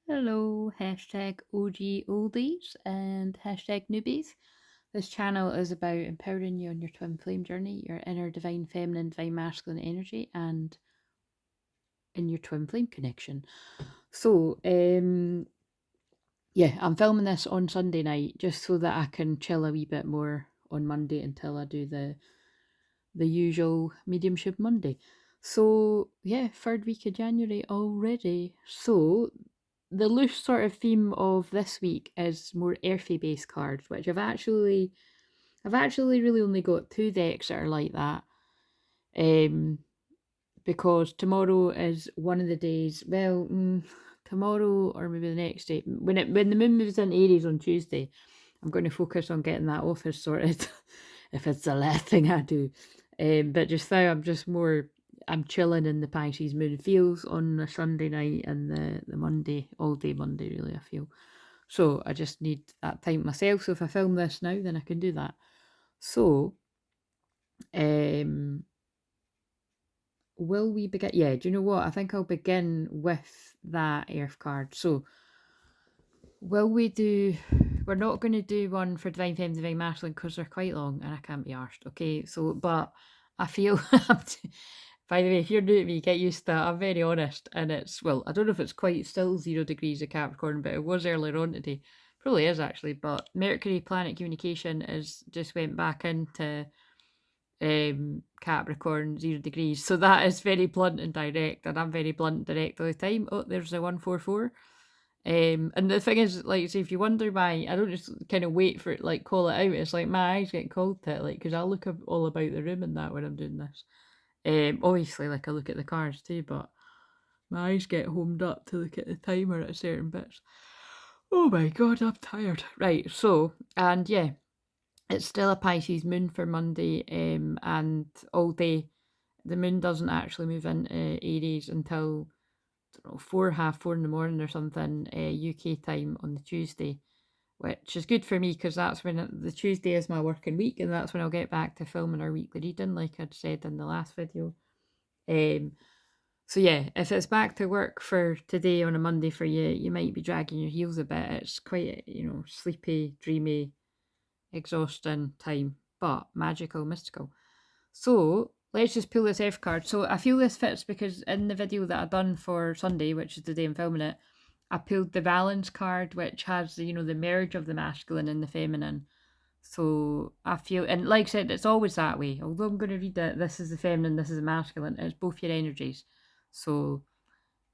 Hello, hashtag OG oldies and hashtag newbies. This channel is about empowering you on your twin flame journey, your inner divine feminine, divine masculine energy, and in your twin flame connection. So, yeah, I'm filming this on Sunday night just so that I can chill a wee bit more on Monday until I do the usual mediumship Monday. So, yeah, third week of January already. So, the loose sort of theme of this week is more earthy based cards, which I've actually really only got 2 decks that are like that. Um, because tomorrow is one of the days. Well, tomorrow or maybe the next day when the moon moves in Aries on Tuesday, I'm going to focus on getting that office sorted. If it's the last thing I do. But just now I'm chilling in the Pisces moon feels on a Sunday night and the Monday, all day Monday really I feel. So I just need that time myself. So if I film this now, then I can do that. So um will we begin? Yeah, do you know what? I think I'll begin with that earth card. So will we do we're not going to do one for Divine Femme, Divine Masculine because they're quite long and I can't be arsed. Okay, so, but I feel, by the way, if you're new to me, get used to that. I'm very honest. And it's, well, I don't know if it's quite still 0 degrees of Capricorn, but it was earlier on today. Probably is actually, but Mercury, planet communication, is just went back into Capricorn 0 degrees. So that is very blunt and direct. And I'm very blunt and direct all the time. Oh, there's the 144. And the thing is, like, say, if you wonder why, I don't just kind of wait for it, like, call it out. It's like my eyes get called to it, like, because I look all about the room and that when I'm doing this. Obviously, like, I look at the cards too, but my eyes get homed up to look at the timer at certain bits. Oh my god, I'm tired. Right, so, and yeah, it's still a Pisces moon for Monday, and all day. The moon doesn't actually move into Aries until don't know, 4:30 in the morning or something, UK time on the Tuesday, which is good for me because that's when the Tuesday is my working week, and that's when I'll get back to filming our weekly reading, like I'd said in the last video. Um, so yeah, if it's back to work for today on a Monday for you, you might be dragging your heels a bit. It's quite, sleepy, dreamy, exhausting time, but magical, mystical. So let's just pull this F card. So I feel this fits because in the video that I done for Sunday, which is the day I'm filming it, I pulled the balance card, which has the merge of the masculine and the feminine. So I feel, and like I said, it's always that way. Although I'm going to read it, this is the feminine, this is the masculine. It's both your energies. So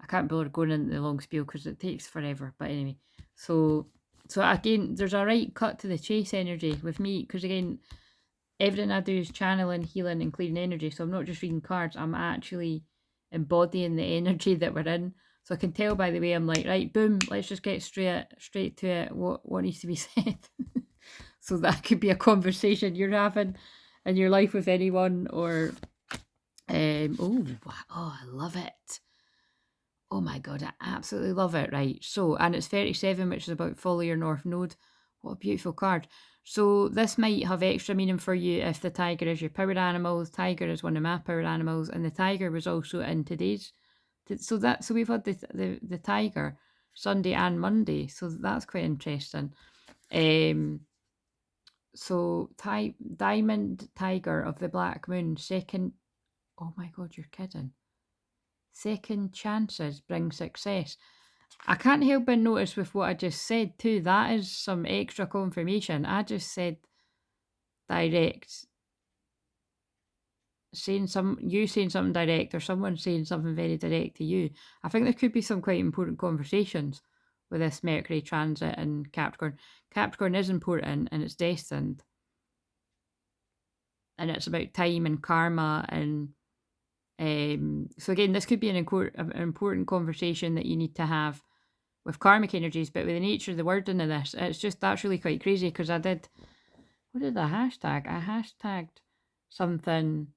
I can't bother going into the long spiel because it takes forever. But anyway, so again, there's a right cut to the chase energy with me because again, everything I do is channeling, healing, and clearing energy. So I'm not just reading cards, I'm actually embodying the energy that we're in. So I can tell by the way I'm like, right, boom, let's just get straight to it. What needs to be said? So that could be a conversation you're having in your life with anyone, or oh wow, oh I love it. Oh my god, I absolutely love it. Right. So, and it's 37, which is about follow your north node. What a beautiful card. So this might have extra meaning for you if the tiger is your powered animal. The tiger is one of my powered animals, and the tiger was also in today's. So we've had the tiger Sunday and Monday. So that's quite interesting. So diamond tiger of the black moon, second. Oh my god, you're kidding. Second chances bring success. I can't help but notice with what I just said too, that is some extra confirmation. I just said direct, saying something direct or someone saying something very direct to you. I think there could be some quite important conversations with this Mercury transit in Capricorn. Capricorn is important and it's destined. And it's about time and karma and so again, this could be an important conversation that you need to have with karmic energies, but with the nature of the wording of this, it's just that's really quite crazy because what did I hashtag? I hashtagged something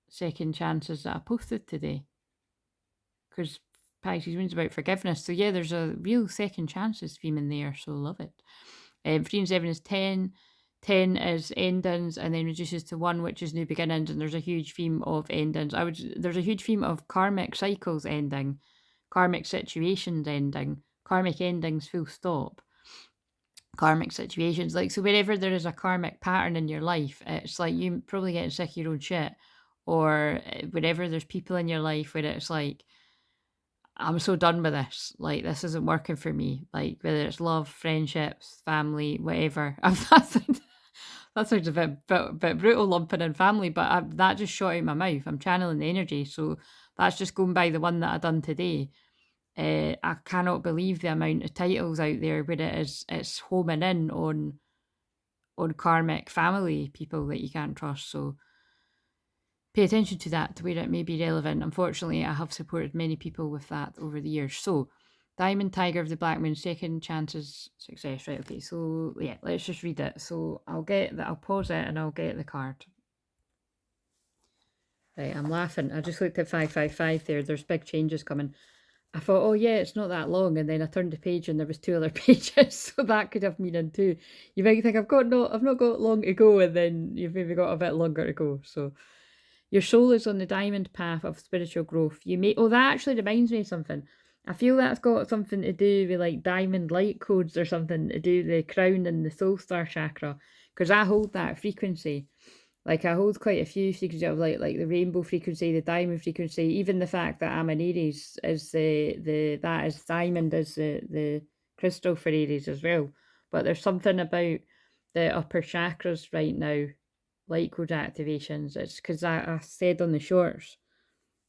second chances that I posted today because Pisces means about forgiveness. So yeah, there's a real second chances theme in there, so love it. 3 and 7 is 10. 10 is endings and then reduces to 1, which is new beginnings, and there's a huge theme of endings. There's a huge theme of karmic cycles ending, karmic situations ending, karmic endings full stop, karmic situations. Like, so wherever there is a karmic pattern in your life, it's like you probably getting sick of your own shit. Or wherever there's people in your life where it's like, I'm so done with this. Like, this isn't working for me. Like, whether it's love, friendships, family, whatever. That sounds a bit brutal lumping in family, but that just shot out my mouth. I'm channeling the energy. So that's just going by the one that I done today. I cannot believe the amount of titles out there where it's homing in on karmic family people that you can't trust. So pay attention to that to where it may be relevant. Unfortunately, I have supported many people with that over the years. So, Diamond Tiger of the Black Moon, second chances success. Right, okay, so yeah, let's just read it. So I'll pause it and I'll get the card. Right, I'm laughing. I just looked at 555 there. There's big changes coming. I thought, oh yeah, it's not that long, and then I turned the page and there was 2 other pages, so that could have meaning too. You might think I've not got long to go, and then you've maybe got a bit longer to go. So your soul is on the diamond path of spiritual growth. That actually reminds me of something. I feel that's got something to do with like diamond light codes or something to do with the crown and the soul star chakra, because I hold that frequency. Like, I hold quite a few frequencies of like the rainbow frequency, the diamond frequency, even the fact that I'm an Aries is that is diamond is the crystal for Aries as well. But there's something about the upper chakras right now, light code activations. It's because I said on the shorts,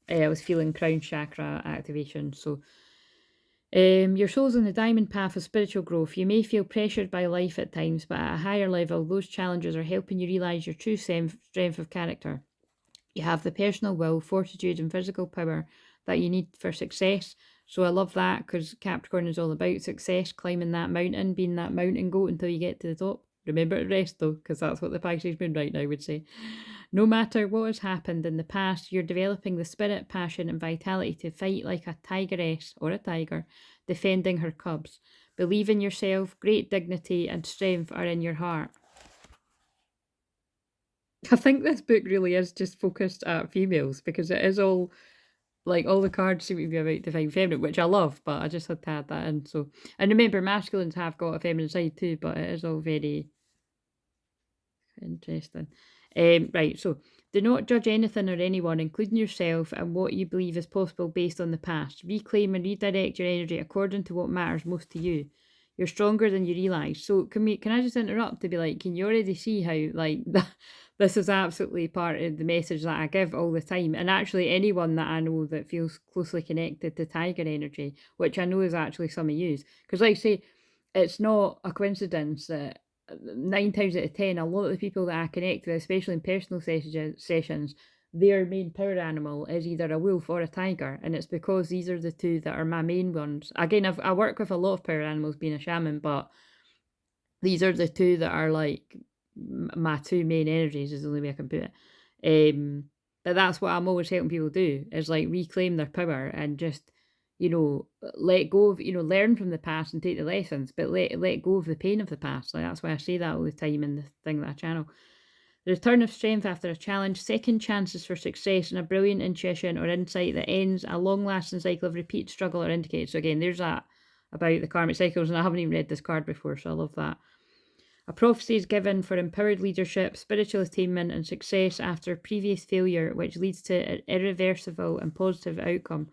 I was feeling crown chakra activation. So your soul's on the diamond path of spiritual growth. You may feel pressured by life at times, but at a higher level, those challenges are helping you realize your true strength of character. You have the personal will, fortitude, and physical power that you need for success. So I love that, because Capricorn is all about success, climbing that mountain, being that mountain goat until you get to the top. Remember to rest though, because that's what the Pisces moon right now would say. No matter what has happened in the past, you're developing the spirit, passion, and vitality to fight like a tigress or a tiger, defending her cubs. Believe in yourself, great dignity and strength are in your heart. I think this book really is just focused at females, because it is all, like, all the cards seem to be about divine feminine, which I love, but I just had to add that in. So, and remember, masculines have got a feminine side too, but it is all very interesting. Right, so do not judge anything or anyone, including yourself, and what you believe is possible based on the past. Reclaim and redirect your energy according to what matters most to you. You're stronger than you realise. So can I just interrupt to be like, can you already see how, like, this is absolutely part of the message that I give all the time? And actually anyone that I know that feels closely connected to tiger energy, which I know is actually some of you, because like I say, it's not a coincidence that 9 times out of 10, a lot of the people that I connect with, especially in personal sessions, their main power animal is either a wolf or a tiger, and it's because these are the two that are my main ones. Again, I work with a lot of power animals being a shaman, but these are the two that are like my 2 main energies, is the only way I can put it. But that's what I'm always helping people do, is like reclaim their power and just, let go of, learn from the past and take the lessons, but let go of the pain of the past. Like, that's why I say that all the time in the thing that I channel. The return of strength after a challenge, second chances for success, and a brilliant intuition or insight that ends a long-lasting cycle of repeat struggle or indicates. So again, there's that about the karmic cycles, and I haven't even read this card before, so I love that. A prophecy is given for empowered leadership, spiritual attainment, and success after previous failure, which leads to an irreversible and positive outcome.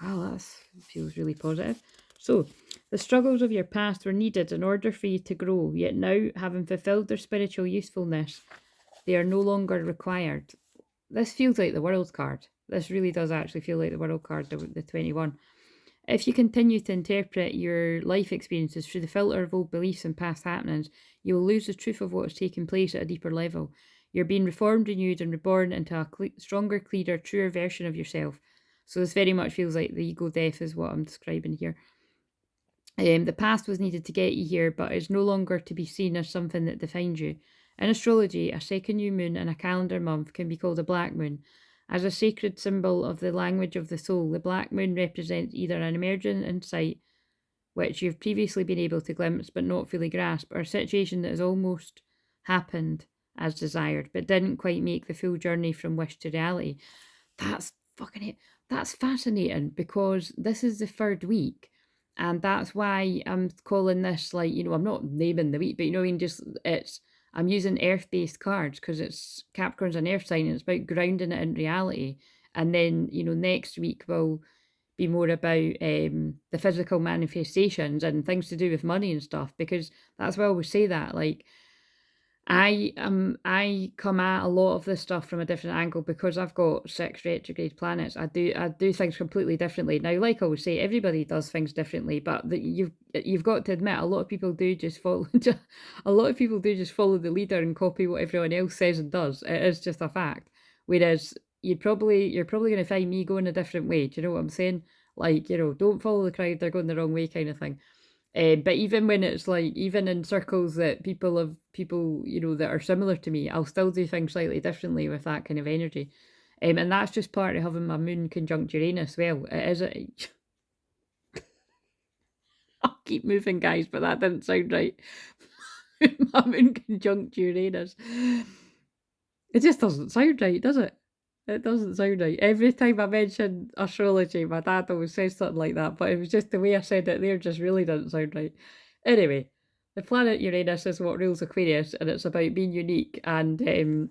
Wow, that feels really positive. So, the struggles of your past were needed in order for you to grow, yet now, having fulfilled their spiritual usefulness, they are no longer required. This feels like the World card. This really does actually feel like the World card, the 21. If you continue to interpret your life experiences through the filter of old beliefs and past happenings, you will lose the truth of what has taken place at a deeper level. You're being reformed, renewed, and reborn into a stronger, clearer, truer version of yourself. So this very much feels like the ego death is what I'm describing here. The past was needed to get you here, but is no longer to be seen as something that defines you. In astrology, a second new moon in a calendar month can be called a black moon. As a sacred symbol of the language of the soul, the black moon represents either an emergent insight, which you've previously been able to glimpse but not fully grasp, or a situation that has almost happened as desired, but didn't quite make the full journey from wish to reality. That's fucking it. that's fascinating because this is the third week. And that's why I'm calling this, like, I'm not naming the week, but I mean, just I'm using earth-based cards because it's Capricorn's an earth sign and it's about grounding it in reality. And then, next week will be more about the physical manifestations and things to do with money and stuff, because that's why I always say that, like, I come at a lot of this stuff from a different angle because I've got 6 retrograde planets. I do things completely differently. Now, like I always say, everybody does things differently, but you've got to admit a lot of people do just follow a lot of people do just follow the leader and copy what everyone else says and does. It is just a fact. Whereas you're probably going to find me going a different way. Do you know what I'm saying? Like, don't follow the crowd, they're going the wrong way kind of thing. But even when it's like, even in circles that people, that are similar to me, I'll still do things slightly differently with that kind of energy. And that's just part of having my moon conjunct Uranus. Well, it is. I'll keep moving, guys, but that didn't sound right. My moon conjunct Uranus. It just doesn't sound right, does it? It doesn't sound right. Every time I mention astrology, my dad always says something like that, but it was just the way I said it there just really didn't sound right. Anyway, the planet Uranus is what rules Aquarius, and it's about being unique and being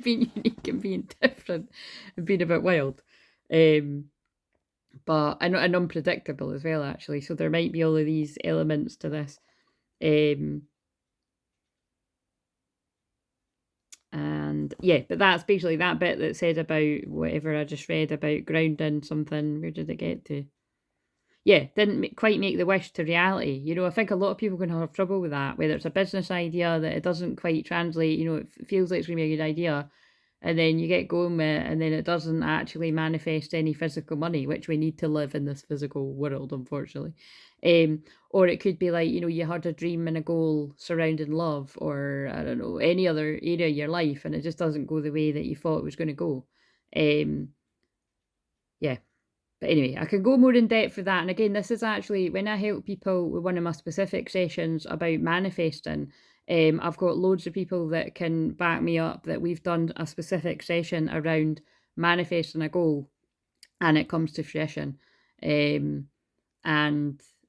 unique and being different and being a bit wild. But and unpredictable as well, actually. So there might be all of these elements to this. And yeah, but that's basically that bit that said about whatever I just read about grounding something. Where did it get to? Yeah, didn't quite make the wish to reality. I think a lot of people can have trouble with that, whether it's a business idea that it doesn't quite translate, it feels like it's going to be a good idea, and then you get going with it, and then it doesn't actually manifest any physical money, which we need to live in this physical world, unfortunately. Or it could be like, you had a dream and a goal surrounding love, or I don't know, any other area of your life, and it just doesn't go the way that you thought it was going to go. Yeah. But anyway, I can go more in depth for that. And again, this is actually when I help people with one of my specific sessions about manifesting. I've got loads of people that can back me up that we've done a specific session around manifesting a goal and it comes to fruition. And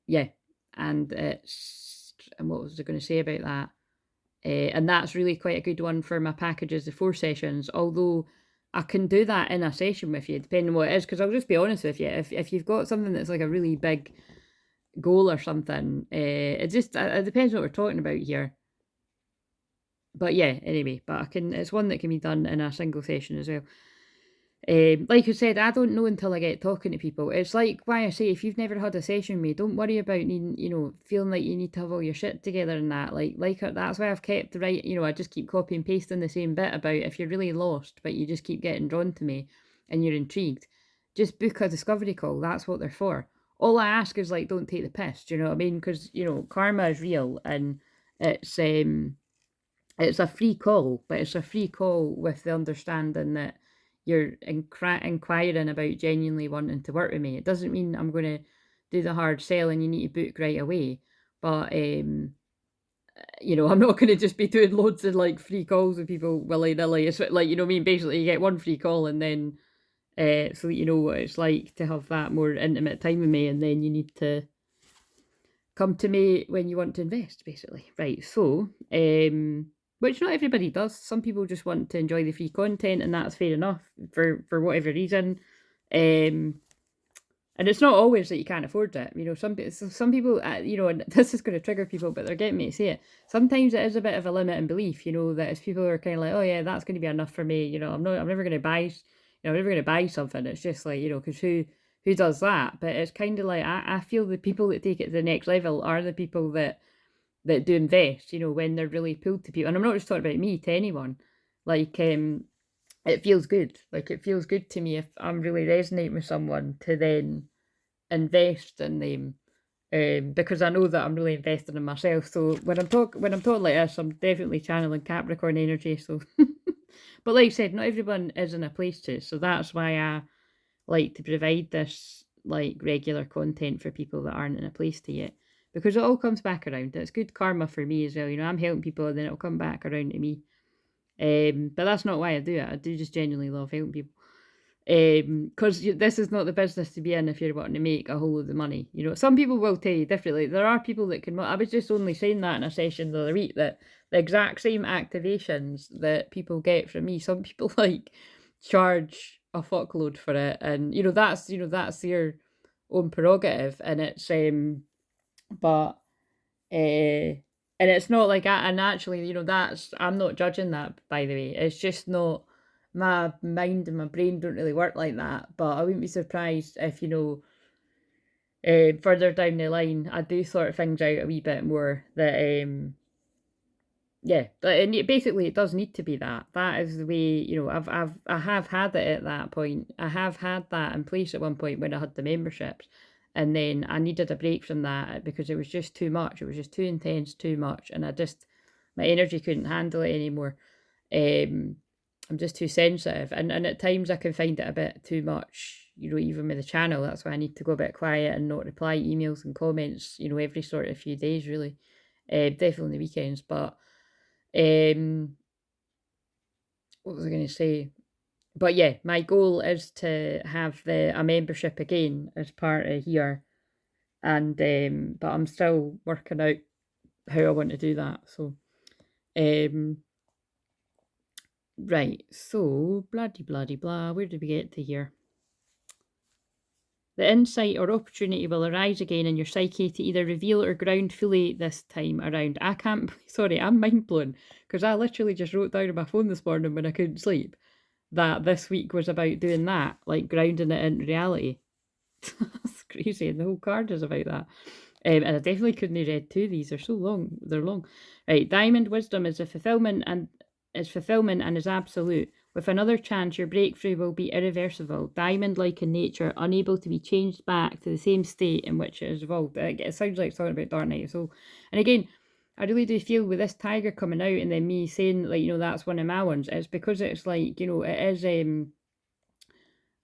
yeah, and what was I going to say about that? And that's really quite a good one for my packages, the 4 sessions, although I can do that in a session with you, depending on what it is, because I'll just be honest with you, if you've got something that's like a really big goal or something, it depends what we're talking about here. But yeah, anyway, it's one that can be done in a single session as well. Like I said, I don't know until I get talking to people. It's like why I say, if you've never had a session with me, don't worry about needing, feeling like you need to have all your shit together and that. That's why I've kept I just keep copy and pasting the same bit about if you're really lost, but you just keep getting drawn to me and you're intrigued, just book a discovery call. That's what they're for. All I ask is like, don't take the piss. Do you know what I mean? Because karma is real and it's a free call, but it's a free call with the understanding that you're inquiring about genuinely wanting to work with me. It doesn't mean I'm going to do the hard sell and you need to book right away. But, I'm not going to just be doing loads of like free calls with people willy-nilly. It's like, I mean, basically you get one free call and then, so that you know what it's like to have that more intimate time with me, and then you need to come to me when you want to invest, basically. Right, so, which not everybody does. Some people just want to enjoy the free content, and that's fair enough for whatever reason. And it's not always that you can't afford it. Some people, and this is going to trigger people, but they're getting me to say it. Sometimes it is a bit of a limit in belief, that if people are kind of like, oh yeah, that's going to be enough for me. I'm never going to buy, I'm never going to buy something. It's just like, because who does that? But it's kind of like, I feel the people that take it to the next level are the people that do invest, when they're really pulled to people. And I'm not just talking about me, to anyone. Like, it feels good. Like, it feels good to me if I'm really resonating with someone to then invest in them. Because I know that I'm really invested in myself. So when I'm talking like this, I'm definitely channeling Capricorn energy. So, but like I said, not everyone is in a place to. So that's why I like to provide this like regular content for people that aren't in a place to yet, because it all comes back around. It's good karma for me as well. I'm helping people and then it'll come back around to me. But that's not why I do it. I do just genuinely love helping people. Because this is not the business to be in if you're wanting to make a whole load of money. You know, some people will tell you differently. There are people that can. I was just only saying that in a session the other week, that the exact same activations that people get from me, some people like charge a fuckload for it, and that's their own prerogative, and it's but and it's not like and actually, that's, I'm not judging that, by the way. It's just not, my mind and my brain don't really work like that. But I wouldn't be surprised if, further down the line, I do sort things out a wee bit more. That yeah, and basically it does need to be that. That is the way, I have had it at that point. I have had that in place at one point when I had the memberships, and then I needed a break from that because it was just too much. It was just too intense, too much, and my energy couldn't handle it anymore. I'm just too sensitive, and at times I can find it a bit too much. Even with the channel, that's why I need to go a bit quiet and not reply emails and comments. Every sort of few days, really. Definitely on the weekends, but what was I going to say? But yeah, my goal is to have a membership again as part of here, and but I'm still working out how I want to do that. So, right. So, bloody bloody blah. Where did we get to here? The insight or opportunity will arise again in your psyche to either reveal or ground fully this time around. I can't, sorry, I'm mind blown, because I literally just wrote down on my phone this morning when I couldn't sleep that this week was about doing that, like grounding it in reality. That's crazy, and the whole card is about that. And I definitely couldn't have read two of these. They're so long. They're long. Right, diamond wisdom is a fulfillment and is absolute. With another chance, your breakthrough will be irreversible. Diamond-like in nature, unable to be changed back to the same state in which it has evolved. It sounds like something about Dark Knight. So, and again, I really do feel with this tiger coming out and then me saying, like, that's one of my ones, it's because it's like, it is a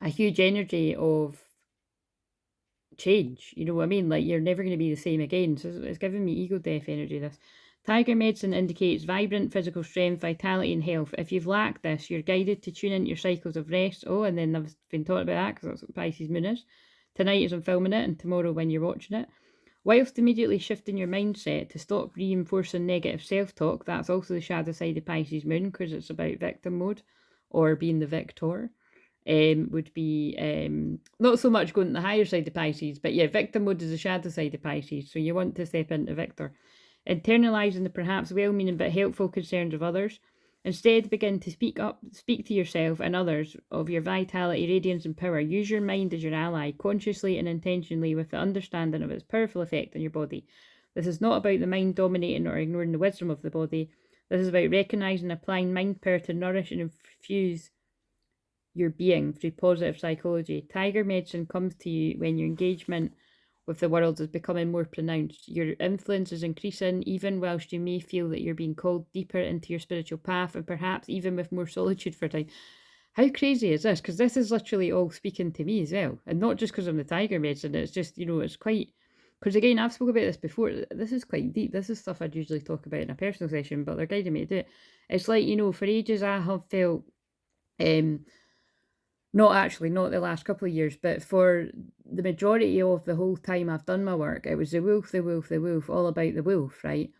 huge energy of change. You know what I mean? Like, you're never going to be the same again. So it's giving me ego death energy, this. Tiger medicine indicates vibrant physical strength, vitality, and health. If you've lacked this, you're guided to tune into your cycles of rest. Oh, and then I've been talking about that because that's what Pisces moon is. Tonight as I'm filming it, and tomorrow when you're watching it. Whilst immediately shifting your mindset to stop reinforcing negative self-talk, that's also the shadow side of Pisces moon, because it's about victim mode or being the victor. Would be not so much going to the higher side of Pisces, but yeah, victim mode is the shadow side of Pisces. So you want to step into victor. Internalizing the perhaps well-meaning but helpful concerns of others. Instead, begin to speak to yourself and others of your vitality, radiance, and power. Use your mind as your ally, consciously and intentionally, with the understanding of its powerful effect on your body. This is not about the mind dominating or ignoring the wisdom of the body. This is about recognizing and applying mind power to nourish and infuse your being through positive psychology. Tiger medicine comes to you when your engagement with the world is becoming more pronounced. Your influence is increasing, even whilst you may feel that you're being called deeper into your spiritual path, and perhaps even with more solitude for a time. How crazy is this? Because this is literally all speaking to me as well. And not just because I'm the tiger medicine, it's just, it's quite... Because again, I've spoken about this before. This is quite deep. This is stuff I'd usually talk about in a personal session, but they're guiding me to do it. It's like, for ages I have felt... not the last couple of years, but for the majority of the whole time I've done my work, it was the wolf, the wolf, the wolf, all about the wolf, right?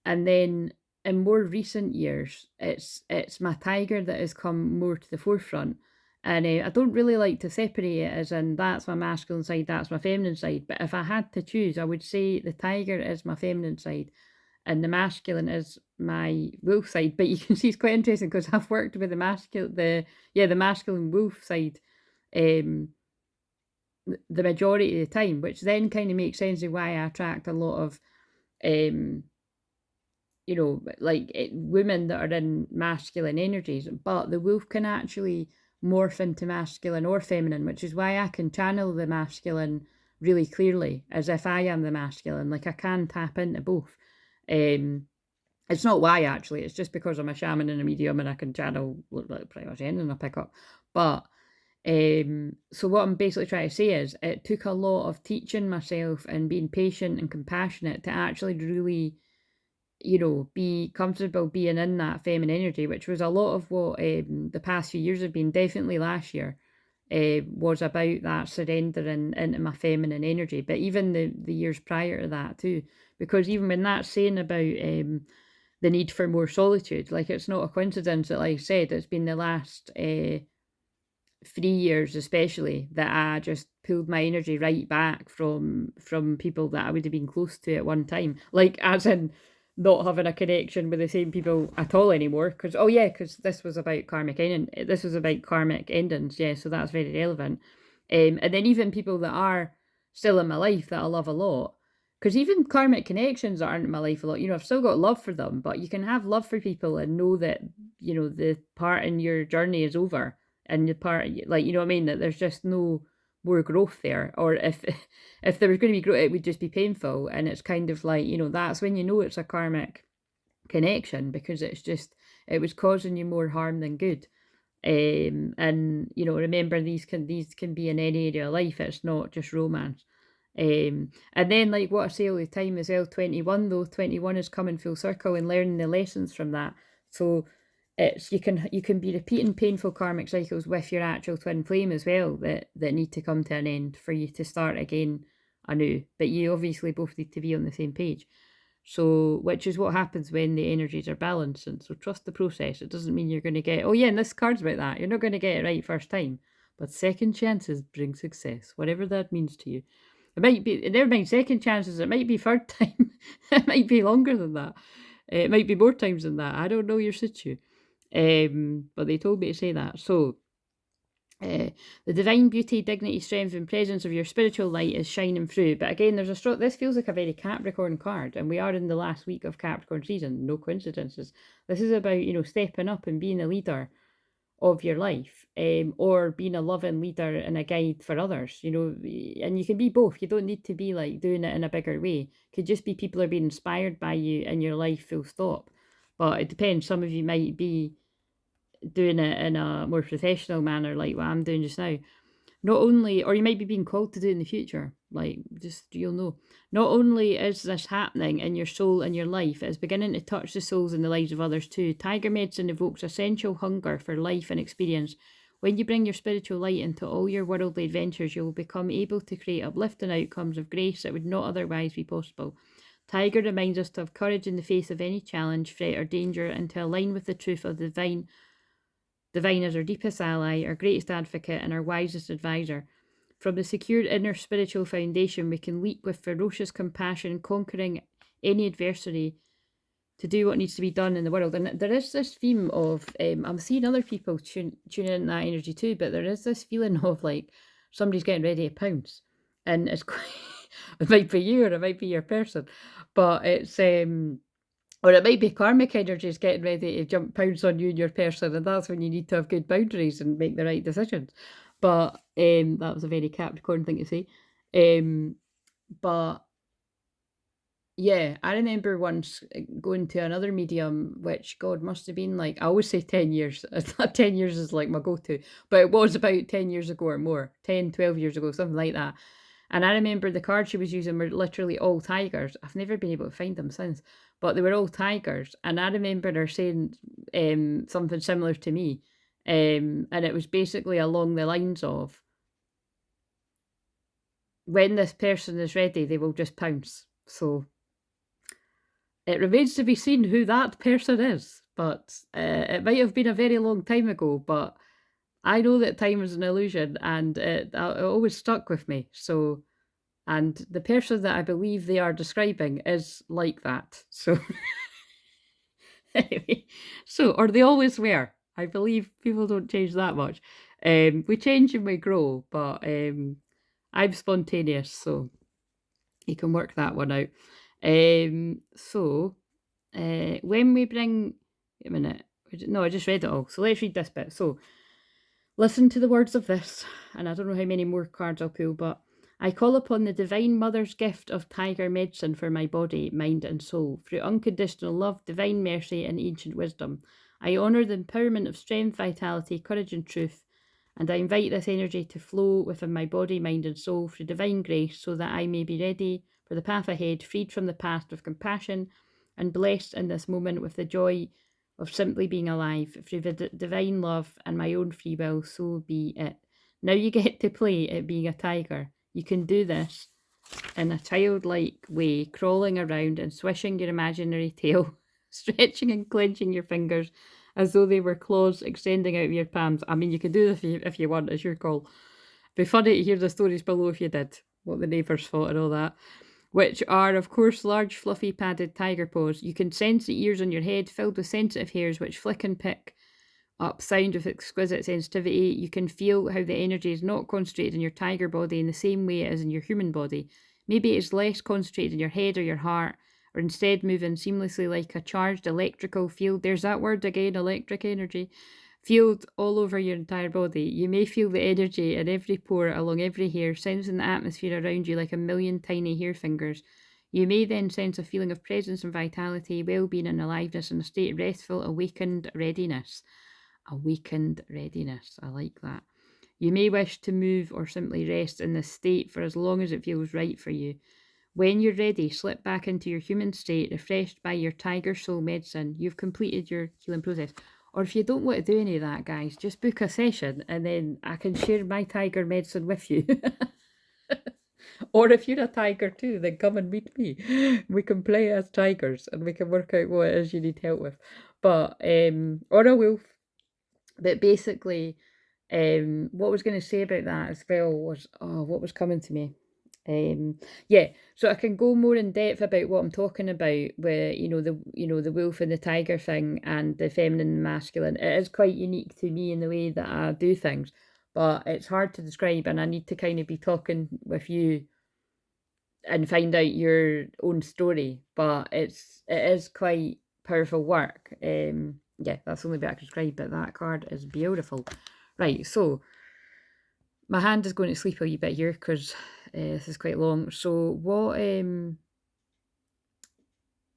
And then in more recent years, it's my tiger that has come more to the forefront. And I don't really like to separate it as in that's my masculine side, that's my feminine side. But if I had to choose, I would say the tiger is my feminine side and the masculine is my wolf side. But you can see it's quite interesting because I've worked with the masculine wolf side the majority of the time, which then kind of makes sense of why I attract a lot of women that are in masculine energies. But the wolf can actually morph into masculine or feminine, which is why I can channel the masculine really clearly as if I am the masculine. Like, I can tap into both. It's not why, actually. It's just because I'm a shaman and a medium and I can channel pretty much anything I pick up. But so what I'm basically trying to say is it took a lot of teaching myself and being patient and compassionate to actually really, be comfortable being in that feminine energy, which was a lot of what the past few years have been, definitely last year. was about that surrendering into my feminine energy. But even the years prior to that too, because even when that's saying about the need for more solitude, like it's not a coincidence that, like I said, it's been the last 3 years especially that I just pulled my energy right back from people that I would have been close to at one time. Like, as in not having a connection with the same people at all anymore. Because this was about karmic ending. This was about karmic endings, yeah, so that's very relevant. And then even people that are still in my life that I love a lot. Because even karmic connections that aren't in my life a lot, I've still got love for them, but you can have love for people and know that, the part in your journey is over, and the part, like, you know what I mean, that there's just no more growth there. Or if if there was going to be growth, it would just be painful. And it's kind of like, that's when you know it's a karmic connection, because it was causing you more harm than good. And remember, these can be in any area of life. It's not just romance. And then, like what I say all the time as well, 21 though, 21 is coming full circle and learning the lessons from that. So it's you can be repeating painful karmic cycles with your actual twin flame as well, that need to come to an end for you to start again anew. But you obviously both need to be on the same page. So, which is what happens when the energies are balancing. So trust the process. It doesn't mean you're going to get, oh yeah, and this card's about that. You're not going to get it right first time. But second chances bring success, whatever that means to you. It might be, never mind second chances, it might be third time. It might be longer than that. It might be more times than that. I don't know your situ. But they told me to say that. So, the divine beauty, dignity, strength, and presence of your spiritual light is shining through. But again, there's this feels like a very Capricorn card, and we are in the last week of Capricorn season. No coincidences. This is about, stepping up and being a leader of your life, or being a loving leader and a guide for others, and you can be both. You don't need to be like doing it in a bigger way. It could just be people are being inspired by you in your life, full stop. But it depends. Some of you might be doing it in a more professional manner, like what I'm doing just now. Not only, or you might be being called to do in the future, like, just, you'll know. Not only is this happening in your soul and your life, it's beginning to touch the souls and the lives of others too. Tiger medicine evokes essential hunger for life and experience. When you bring your spiritual light into all your worldly adventures, you will become able to create uplifting outcomes of grace that would not otherwise be possible. Tiger reminds us to have courage in the face of any challenge, threat, or danger, and to align with the truth of the divine. Divine is our deepest ally, our greatest advocate, and our wisest advisor. From the secure inner spiritual foundation, we can leap with ferocious compassion, conquering any adversity to do what needs to be done in the world. And there is this theme of, I'm seeing other people tuning in that energy too, but there is this feeling of like somebody's getting ready to pounce. And it's quite, it might be you or it might be your person, but it's, or it might be karmic energies getting ready to pounce on you and your person, and that's when you need to have good boundaries and make the right decisions. But that was a very Capricorn thing to say. But yeah, I remember once going to another medium, which, God, must have been like, I always say 10 years. 10 years is like my go-to, but it was about 10 years ago or more, 10, 12 years ago, something like that. And I remember the cards she was using were literally all tigers. I've never been able to find them since, but they were all tigers. And I remember her saying something similar to me. And it was basically along the lines of, when this person is ready, they will just pounce. So it remains to be seen who that person is. But it might have been a very long time ago, but I know that time is an illusion, and it always stuck with me. So, and the person that I believe they are describing is like that. So, anyway, or they always were. I believe people don't change that much. We change and we grow, but I'm spontaneous, so you can work that one out. When we bring, wait a minute, no, I just read it all. So let's read this bit. So, listen to the words of this, and I don't know how many more cards I'll pull, but I call upon the Divine Mother's gift of tiger medicine for my body, mind, and soul. Through unconditional love, divine mercy, and ancient wisdom, I honour the empowerment of strength, vitality, courage, and truth, and I invite this energy to flow within my body, mind, and soul through divine grace, so that I may be ready for the path ahead, freed from the past with compassion, and blessed in this moment with the joy of simply being alive. Through the divine love and my own free will, so be it. Now you get to play at being a tiger. You can do this in a childlike way, crawling around and swishing your imaginary tail, stretching and clenching your fingers as though they were claws extending out of your palms. I mean, you can do this if you want, it's your call. Be funny to hear the stories below if you did, what the neighbours thought and all that. Which are, of course, large, fluffy, padded tiger paws. You can sense the ears on your head filled with sensitive hairs which flick and pick up sound with exquisite sensitivity. You can feel how the energy is not concentrated in your tiger body in the same way as in your human body. Maybe it's less concentrated in your head or your heart, or instead moving seamlessly like a charged electrical field. There's that word again, electric energy. Field all over your entire body. You may feel the energy in every pore along every hair, sensing the atmosphere around you like a million tiny hair fingers. You may then sense a feeling of presence and vitality, well-being and aliveness in a state of restful, awakened readiness. Awakened readiness. I like that. You may wish to move or simply rest in this state for as long as it feels right for you. When you're ready, slip back into your human state, refreshed by your tiger soul medicine. You've completed your healing process. Or if you don't want to do any of that, guys, just book a session and then I can share my tiger medicine with you. Or if you're a tiger too, then come and meet me. We can play as tigers and we can work out what it is you need help with. But, or a wolf. But basically, what I was going to say about that as well was, what was coming to me? Yeah, so I can go more in depth about what I'm talking about with, the wolf and the tiger thing and the feminine and masculine. It is quite unique to me in the way that I do things, but it's hard to describe and I need to kind of be talking with you and find out your own story, but it is quite powerful work. Yeah, that's the only bit I can describe, but that card is beautiful. Right, so my hand is going to sleep a wee bit here because this is quite long. So what,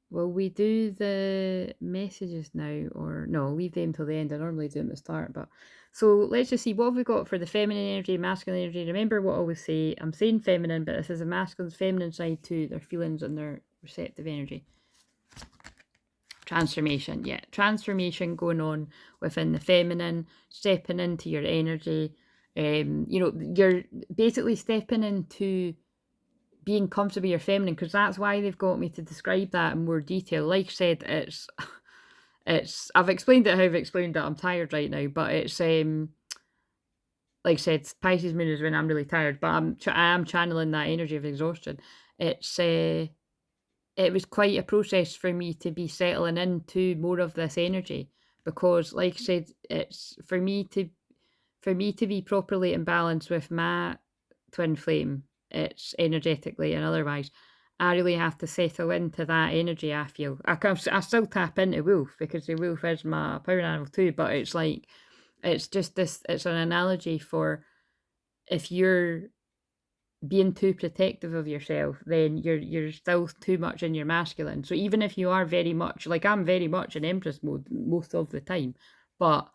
will we do the messages now or no, leave them till the end. I normally do them at the start, but so let's just see what have we got for the feminine energy, masculine energy. Remember what I always say, I'm saying feminine, but this is a masculine, feminine side too, their feelings and their receptive energy. Transformation, yeah, transformation going on within the feminine, stepping into your energy. You're basically stepping into being comfortable with your feminine, because that's why they've got me to describe that in more detail. Like I said, it's I've explained it how I've explained it. I'm tired right now, but it's like I said, Pisces moon is when I'm really tired, but I am channeling that energy of exhaustion. It was quite a process for me to be settling into more of this energy, because like I said, it's for me to be properly in balance with my twin flame, it's energetically and otherwise, I really have to settle into that energy. I feel I still tap into wolf because the wolf is my power animal too, but it's like it's just this, it's an analogy for if you're being too protective of yourself, then you're still too much in your masculine. So even if you are very much, like I'm very much in Empress mode most of the time, but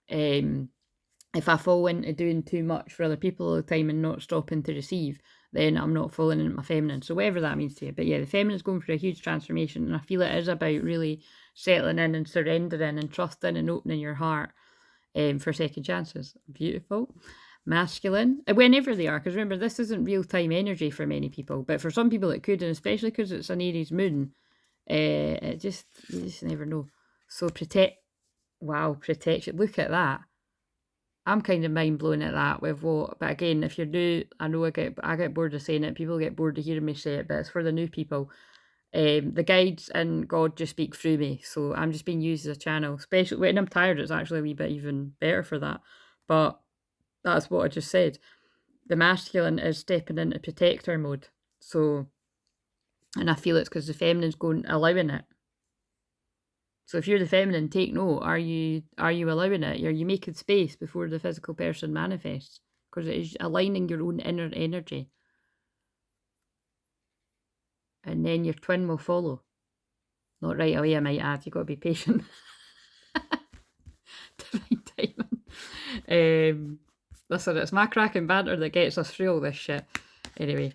if I fall into doing too much for other people all the time and not stopping to receive, then I'm not falling into my feminine. So whatever that means to you. But yeah, the feminine is going through a huge transformation, and I feel it is about really settling in and surrendering and trusting and opening your heart for second chances. Beautiful. Masculine, whenever they are, because remember, this isn't real-time energy for many people, but for some people it could, and especially because it's an Aries moon, you just never know. So protection, look at that. I'm kind of mind blown at that with what, but again, if you're new, I know I get bored of saying it, people get bored of hearing me say it, but it's for the new people. The guides and God just speak through me, so I'm just being used as a channel, especially when I'm tired. It's actually a wee bit even better for that, but that's what I just said. The masculine is stepping into protector mode, so, and I feel it's because the feminine's allowing it. So if you're the feminine, take note. Are you allowing it? Are you making space before the physical person manifests? Because it is aligning your own inner energy. And then your twin will follow. Not right away, I might add. You've got to be patient. Divine timing. Listen, it's my cracking banter that gets us through all this shit. Anyway,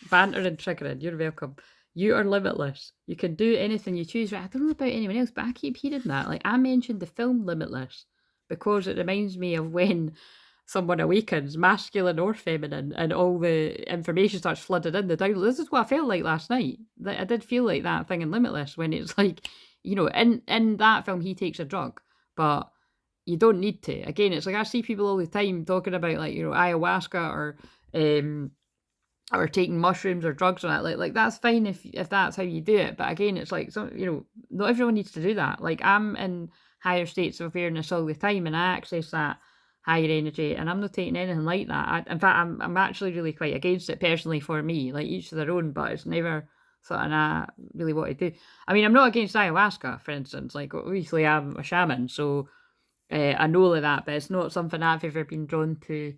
banter and triggering. You're welcome. You are limitless. You can do anything you choose. I don't know about anyone else, but I keep hearing that. Like, I mentioned the film Limitless because it reminds me of when someone awakens, masculine or feminine, and all the information starts flooding in the download. This is what I felt like last night. I did feel like that thing in Limitless when it's like, in that film he takes a drug, but you don't need to. Again, it's like I see people all the time talking about like, ayahuasca or taking mushrooms or drugs or that. Like that's fine if that's how you do it. But again, it's like not everyone needs to do that. Like I'm in higher states of awareness all the time and I access that higher energy and I'm not taking anything like that. In fact, I'm actually really quite against it personally for me. Like each to their own, but it's never something I really want to do. I mean, I'm not against ayahuasca, for instance. Like obviously I'm a shaman, so I know of that, but it's not something I've ever been drawn to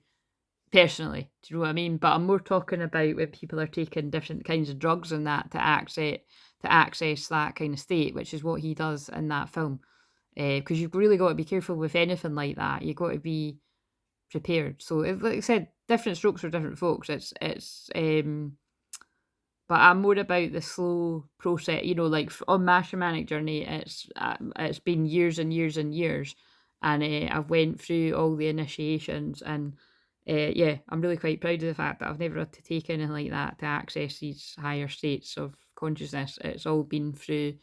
personally. Do you know what I mean? But I'm more talking about when people are taking different kinds of drugs and that to access that kind of state, which is what he does in that film. Because you've really got to be careful with anything like that. You've got to be prepared. So, like I said, different strokes for different folks. But I'm more about the slow process. Like on my shamanic journey, it's been years and years and years, and I've went through all the initiations, and yeah, I'm really quite proud of the fact that I've never had to take anything like that to access these higher states of consciousness. It's all been through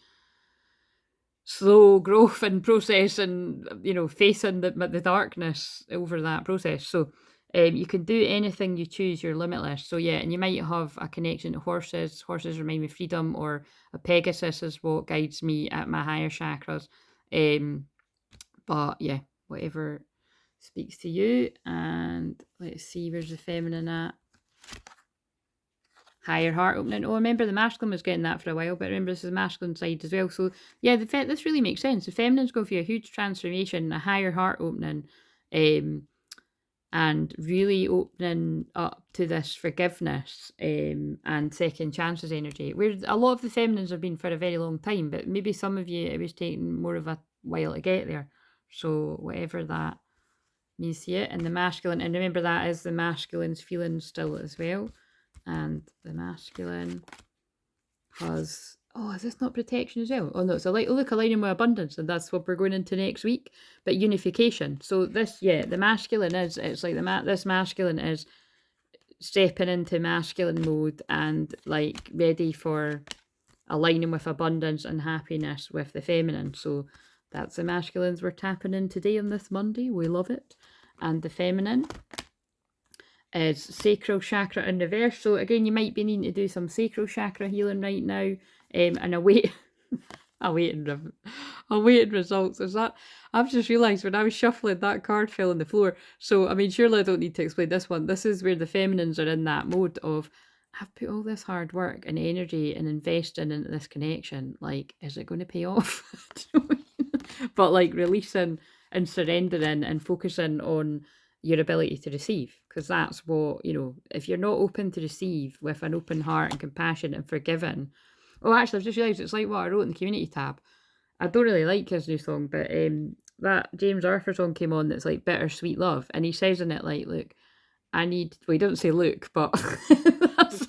slow growth and process and facing the darkness over that process. So you can do anything you choose. You're limitless. So yeah, and you might have a connection to horses. Horses remind me of freedom, or a Pegasus is what guides me at my higher chakras. But yeah, whatever speaks to you. And let's see, where's the feminine at? Higher heart opening. Oh, I remember the masculine was getting that for a while, but remember this is the masculine side as well. So yeah, this really makes sense. The feminine's going through a huge transformation, a higher heart opening, and really opening up to this forgiveness and second chances energy. Where a lot of the feminines have been for a very long time, but maybe some of you, it was taking more of a while to get there. So whatever that means to you. And the masculine, and remember that is the masculine's feeling still as well. And the masculine has, is this not protection as well? Oh no, it's aligning with abundance, and that's what we're going into next week. But unification. So this, the masculine is, it's like this masculine is stepping into masculine mode and like ready for aligning with abundance and happiness with the feminine. So that's the masculines we're tapping in today on this Monday. We love it. And the feminine is sacral chakra in reverse. So again, you might be needing to do some sacral chakra healing right now. And awaiting results. Is that? I've just realised when I was shuffling, that card fell on the floor. So I mean, surely I don't need to explain this one. This is where the feminines are in that mode of, I've put all this hard work and energy and investing into this connection. Like, is it going to pay off? But like releasing and surrendering and focusing on your ability to receive, because that's what, if you're not open to receive with an open heart and compassion and forgiving. Oh, actually, I've just realised it's like what I wrote in the community tab. I don't really like his new song, but that James Arthur song came on that's like bittersweet love, and he says in it like, look, he doesn't say look, but that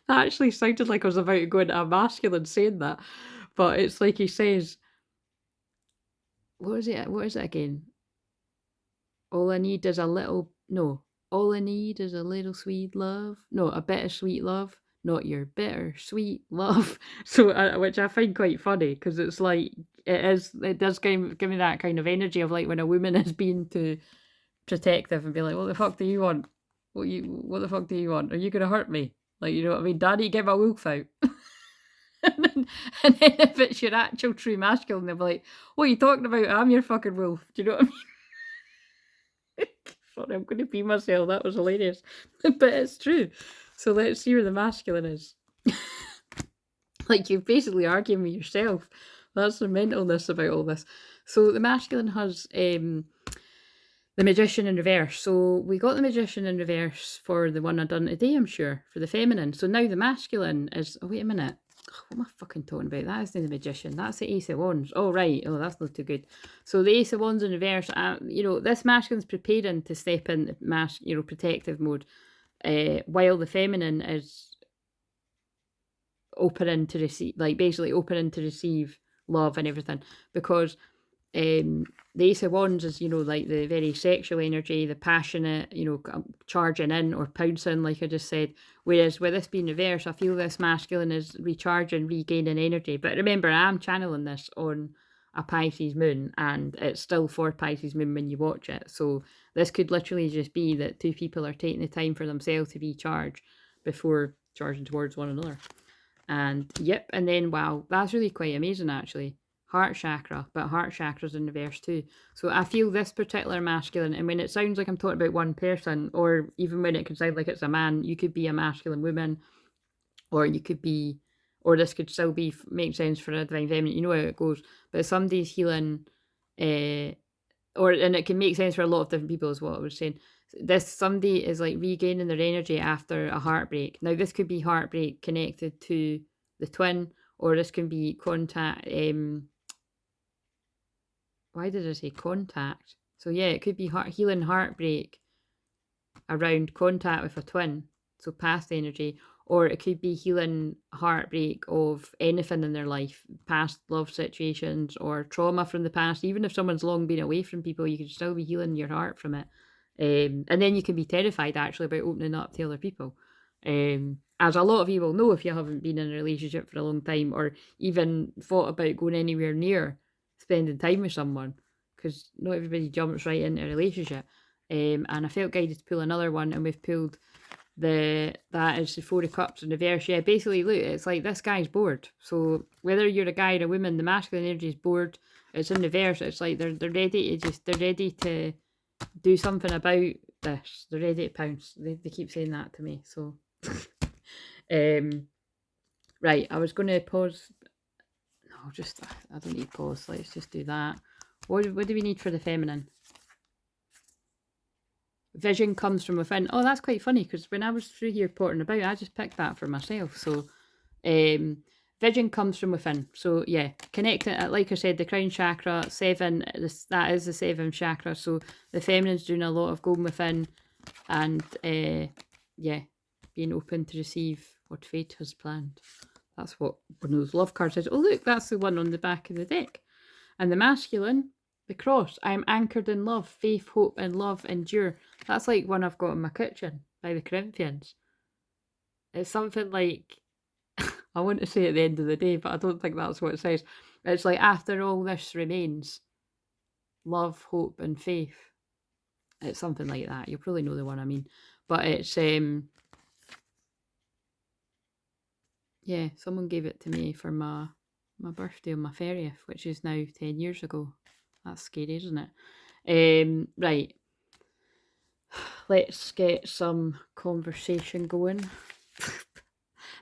actually sounded like I was about to go into a masculine saying that, but it's like he says, what is it again? All I need is a little sweet love. No, a bittersweet love, not your bittersweet love. So, which I find quite funny, because it's like, it does give me that kind of energy of like when a woman is being too protective and be like, what the fuck do you want? What the fuck do you want? Are you going to hurt me? Like, you know what I mean? Daddy, get my wolf out. and then if it's your actual true masculine, they'll be like, what are you talking about? I'm your fucking wolf. Do you know what I mean? Sorry, I'm going to pee myself. That was hilarious. But it's true. So let's see where the masculine is. Like, you're basically arguing with yourself. That's the mentalness about all this. So the masculine has the magician in reverse. So we got the magician in reverse for the one I done today, I'm sure, for the feminine. So now the masculine is, oh, wait a minute. What am I fucking talking about? That isn't the magician. That's the Ace of Wands. Oh, right. Oh, that's not too good. So the Ace of Wands in reverse, this masculine's preparing to step into protective mode, while the feminine is opening to receive, like basically opening to receive love and everything. Because the Ace of Wands is, like the very sexual energy, the passionate, charging in or pouncing, like I just said. Whereas with this being reverse, I feel this masculine is recharging, regaining energy. But remember, I am channeling this on a Pisces moon, and it's still for Pisces moon when you watch it. So this could literally just be that two people are taking the time for themselves to recharge before charging towards one another. And yep, and then wow, that's really quite amazing actually. Heart chakra, but heart chakra's in reverse too. So I feel this particular masculine, and when it sounds like I'm talking about one person, or even when it can sound like it's a man, you could be a masculine woman, or you could be, or this could still be, make sense for a divine feminine, you know how it goes. But somebody's healing, and it can make sense for a lot of different people, is what I was saying. This somebody is like regaining their energy after a heartbreak. Now this could be heartbreak connected to the twin, or this can be contact. Why did I say contact? So yeah, it could be healing heartbreak around contact with a twin, so past energy, or it could be healing heartbreak of anything in their life, past love situations or trauma from the past. Even if someone's long been away from people, you can still be healing your heart from it. And then you can be terrified actually about opening up to other people. As a lot of you will know if you haven't been in a relationship for a long time, or even thought about going anywhere near spending time with someone, because not everybody jumps right into a relationship. And I felt guided to pull another one, and we've pulled that is the Four of Cups in reverse. Yeah, basically, look, it's like this guy's bored. So whether you're a guy or a woman, the masculine energy is bored. It's in reverse. It's like they're ready to do something about this. They're ready to pounce. They keep saying that to me. So, right. I was going to pause. No, I don't need pause. Let's just do that. What do we need for the feminine? Vision comes from within. Oh, that's quite funny, because when I was through here potting about, I just picked that for myself. So, vision comes from within. So yeah, connect it. Like I said, the crown chakra, 7. That is the 7th chakra. So the feminine's doing a lot of going within, and yeah, being open to receive what fate has planned. That's what one of those love cards is. Oh look, that's the one on the back of the deck. And the masculine, the cross. I am anchored in love, faith, hope, and love endure. That's like one I've got in my kitchen by the Corinthians. It's something like, I want to say at the end of the day, but I don't think that's what it says. It's like, after all this remains, love, hope, and faith. It's something like that. You'll probably know the one I mean. But it's, yeah, someone gave it to me for my birthday on my 30th, which is now 10 years ago. That's scary, isn't it? Right. Let's get some conversation going.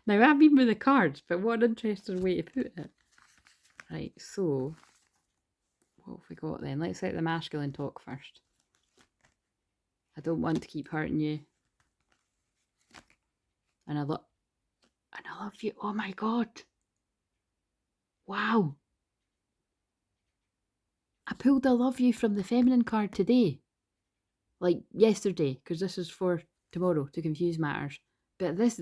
Now, I've been with the cards, but what an interesting way to put it. Right, so, what have we got then? Let's let the masculine talk first. I don't want to keep hurting you. And I love you. Oh my God. Wow. I pulled I love you from the feminine card today. Like yesterday, because this is for tomorrow to confuse matters. But this,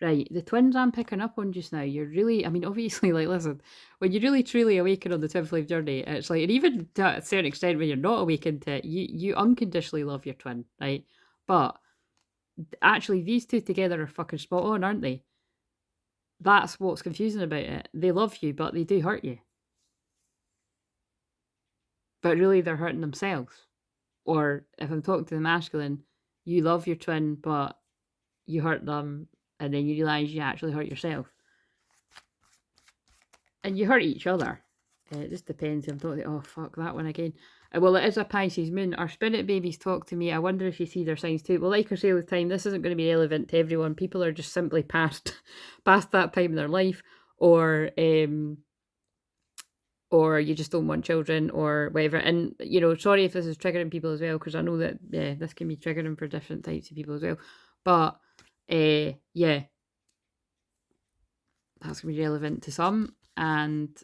right, the twins I'm picking up on just now, you're really, I mean, obviously, like, listen, when you really truly awaken on the twin flame journey, it's like, and even to a certain extent when you're not awakened to it, you unconditionally love your twin, right? But actually, these two together are fucking spot on, aren't they? That's what's confusing about it. They love you, but they do hurt you. But really, they're hurting themselves. Or if I'm talking to the masculine, you love your twin, but you hurt them, and then you realise you actually hurt yourself. And you hurt each other. It just depends. I'm talking, oh fuck, that one again. Well, it is a Pisces moon. Our spirit babies talk to me. I wonder if you see their signs too. Well, like I say all the time, this isn't going to be relevant to everyone. People are just simply past that time in their life, or you just don't want children or whatever. And, sorry if this is triggering people as well, because I know that, yeah, this can be triggering for different types of people as well. But, yeah, that's going to be relevant to some. And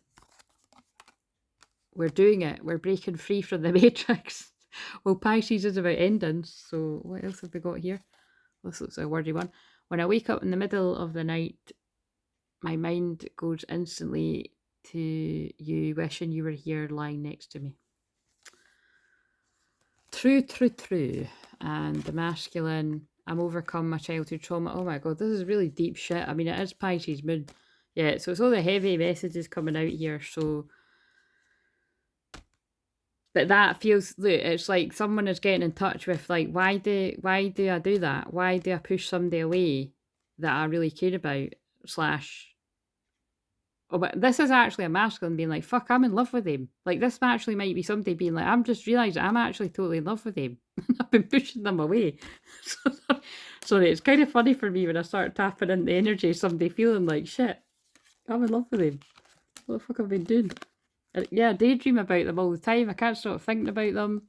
we're doing it. We're breaking free from the matrix. Well, Pisces is about endings. So what else have we got here? This looks like a wordy one. When I wake up in the middle of the night, my mind goes instantly to you wishing you were here lying next to me. True. And the masculine, I'm overcome my childhood trauma. Oh my god, this is really deep shit. I mean, it is Pisces moon. Yeah, so it's all the heavy messages coming out here. So, but that feels, look, it's like someone is getting in touch with, like, why do I do that? Why do I push somebody away that I really care about? Slash, oh, but this is actually a masculine being like, fuck, I'm in love with him. Like, this actually might be somebody being like, I'm just realising I'm actually totally in love with him. I've been pushing them away. Sorry, it's kind of funny for me when I start tapping into the energy of somebody feeling like, shit, I'm in love with him. What the fuck have I been doing? Yeah, I daydream about them all the time. I can't stop thinking about them.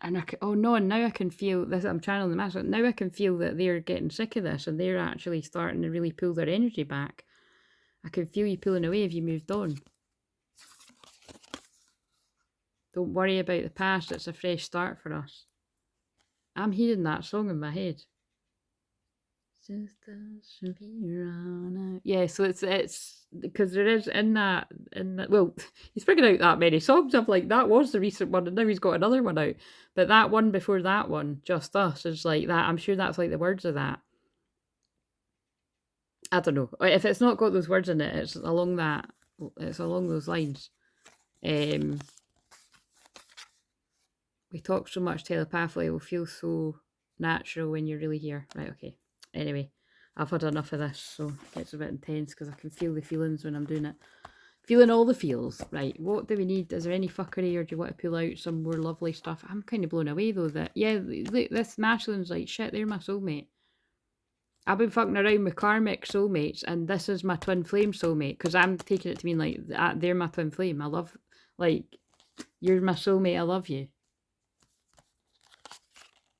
And oh no, and now I can feel this. I'm channeling the master. Now I can feel that they're getting sick of this and they're actually starting to really pull their energy back. I can feel you pulling away if you moved on. Don't worry about the past. It's a fresh start for us. I'm hearing that song in my head. Yeah, so it's because there is in that, well, he's bringing out that many songs. I'm like, that was the recent one and now he's got another one out, but that one before that one, Just Us, is like that. I'm sure that's like the words of that. I don't know if it's not got those words in it. It's along those lines. We talk so much telepathically, it will feel so natural when you're really here. Right, okay. Anyway, I've had enough of this, so it gets a bit intense because I can feel the feelings when I'm doing it. Feeling all the feels. Right, what do we need? Is there any fuckery or do you want to pull out some more lovely stuff? I'm kind of blown away though that, yeah, this masculine's like, shit, they're my soulmate. I've been fucking around with karmic soulmates and this is my twin flame soulmate because I'm taking it to mean like, they're my twin flame. I love, like, you're my soulmate, I love you.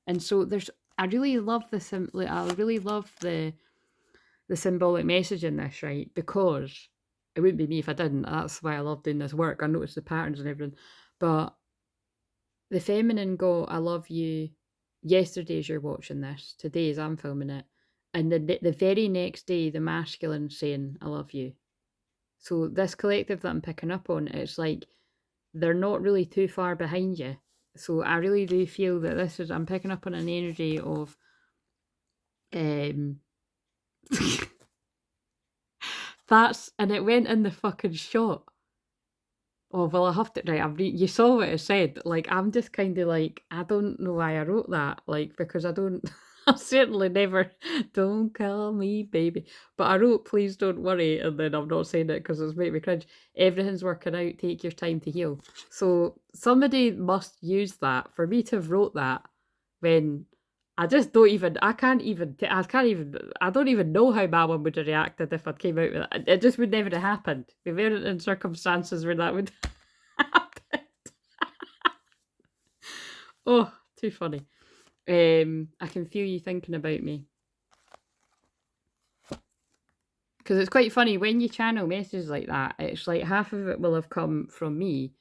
And so I really love the symbolic message in this, right? Because it wouldn't be me if I didn't. That's why I love doing this work. I notice the patterns and everything. But the feminine got I love you yesterday as you're watching this. Today as I'm filming it. And the very next day, the masculine saying I love you. So this collective that I'm picking up on, it's like they're not really too far behind you. So I really do feel that I'm picking up on an energy of and it went in the fucking shot. Oh, well, I have to, right, you saw what it said. Like, I'm just kind of like, I don't know why I wrote that. Like, because I don't, I certainly never, don't call me baby. But I wrote, please don't worry. And then I'm not saying it because it's making me cringe. Everything's working out. Take your time to heal. So somebody must use that for me to have wrote that when I just don't even, I don't even know how my one would have reacted if I'd came out with it. It just would never have happened. We weren't in circumstances where that would happen. Oh, too funny. I can feel you thinking about me. Because it's quite funny, when you channel messages like that, it's like half of it will have come from me,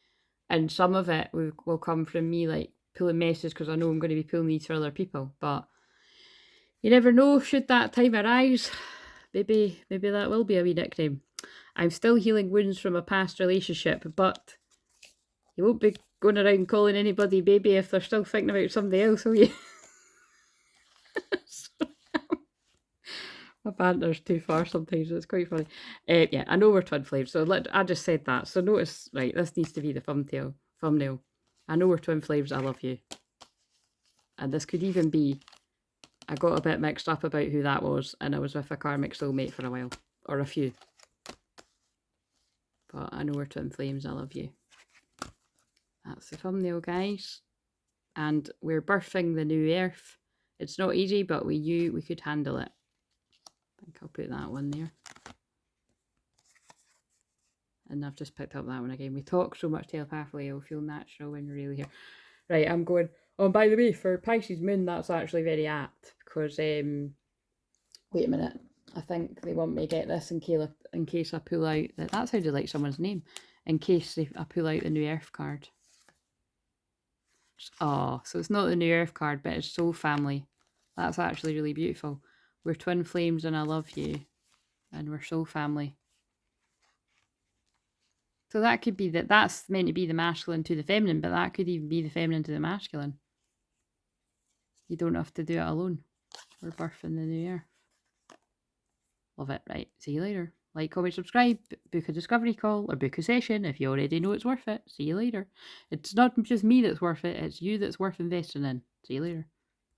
and some of it will come from me, like, pulling messages because I know I'm going to be pulling these for other people. But you never know, should that time arise. Maybe that will be a wee nickname. I'm still healing wounds from a past relationship, but you won't be going around calling anybody baby if they're still thinking about somebody else, will you? My banter's too far sometimes, it's quite funny. Yeah, I know we're twin flames, so I just said that. So notice, right, this needs to be the thumbnail. I know we're twin flames, I love you. And this could even be, I got a bit mixed up about who that was, and I was with a karmic soulmate for a while, or a few. But I know we're twin flames, I love you. That's the thumbnail, guys. And we're birthing the new earth. It's not easy, but we knew we could handle it. I think I'll put that one there. And I've just picked up that one again. We talk so much telepathically, it'll feel natural when you're really here. Right, I'm going. Oh, by the way, for Pisces moon, that's actually very apt. Because, wait a minute. I think they want me to get this in case I pull out. That sounded like someone's name. In case I pull out the new earth card. Oh, so it's not the new earth card, but it's soul family. That's actually really beautiful. We're twin flames and I love you. And we're soul family. So that could be that's meant to be the masculine to the feminine, but that could even be the feminine to the masculine. You don't have to do it alone. We're birthing the new year. Love it. Right. See you later. Like, comment, subscribe, book a discovery call, or book a session if you already know it's worth it. See you later. It's not just me that's worth it, it's you that's worth investing in. See you later.